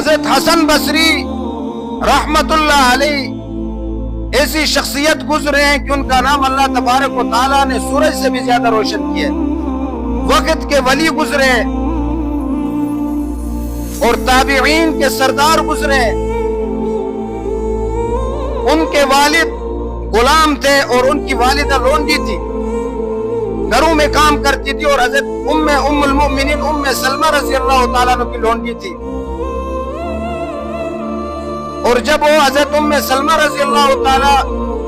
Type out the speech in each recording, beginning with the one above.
حضرت حسن بصری رحمت اللہ علیہ ایسی شخصیت گزرے ہیں کہ ان کا نام اللہ تبارک و تعالیٰ نے سورج سے بھی زیادہ روشن کیا ہے، وقت کے ولی گزرے اور تابعین کے سردار گزرے۔ ان کے والد غلام تھے اور ان کی والدہ لونڈی تھی، گھروں میں کام کرتی تھی، اور حضرت ام المؤمنین ام سلمہ رضی اللہ تعالیٰ عنہ کی لونڈی تھی۔ اور جب وہ حضرت ام سلمہ رضی اللہ تعالیٰ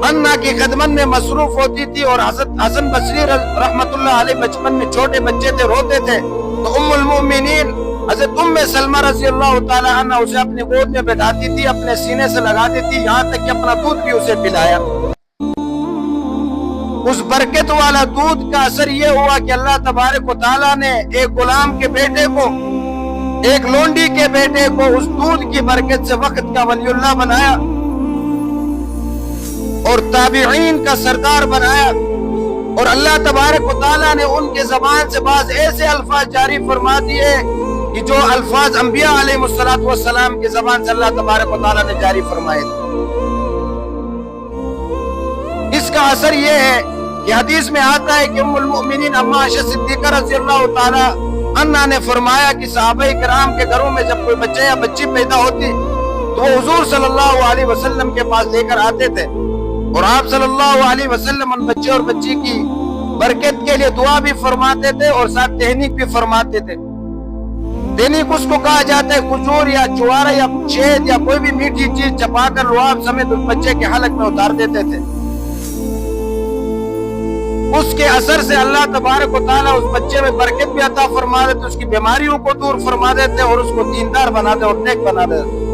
عنہ کی خدمت میں مصروف ہوتی تھی اور حضرت حسن بصری رحمت اللہ علیہ بچپن میں چھوٹے بچے تھے، روتے تھے، تو ام المؤمنین حضرت ام سلمہ رضی اللہ تعالیٰ عنہ اسے اپنے گود میں بٹھاتی تھی، اپنے سینے سے لگاتی تھی، یہاں تک کہ اپنا دودھ بھی اسے پلایا۔ اس برکت والا دودھ کا اثر یہ ہوا کہ اللہ تبارک و تعالیٰ نے ایک غلام کے بیٹے کو، ایک لونڈی کے بیٹے کو اس دودھ کی برکت سے وقت کا ولی اللہ بنایا اور تابعین کا سردار بنایا۔ اور اللہ تبارک و تعالیٰ نے ان کے زبان سے بعض ایسے الفاظ جاری فرما دیے کہ جو الفاظ انبیاء علیہ السلام کی زبان سے اللہ تبارک و تعالیٰ نے جاری فرمائے تھے۔ اس کا اثر یہ ہے کہ حدیث میں آتا ہے کہ ام المؤمنین اما عائشہ صدیقہ رضی اللہ تعالیٰ عنہ نے فرمایا کہ صحابہ کرام کے گھروں میں جب کوئی بچہ یا بچی پیدا ہوتی تو وہ حضور صلی اللہ علیہ وسلم کے پاس لے کر آتے تھے، اور آپ صلی اللہ علیہ وسلم ان بچے اور بچی کی برکت کے لیے دعا بھی فرماتے تھے اور ساتھ تہنیک بھی فرماتے تھے۔ تہنیک اس کو کہا جاتا ہے کھجور یا چوارا یا شہد یا کوئی بھی میٹھی چیز چپا کر لعاب سمیت اس بچے کے حلق میں اتار دیتے تھے۔ اس کے اثر سے اللہ تبارک و تعالیٰ اس بچے میں برکت بھی عطا فرما دیتے، اس کی بیماریوں کو دور فرما دیتے اور اس کو دیندار بنا دیتے اور نیک بنا دیتے۔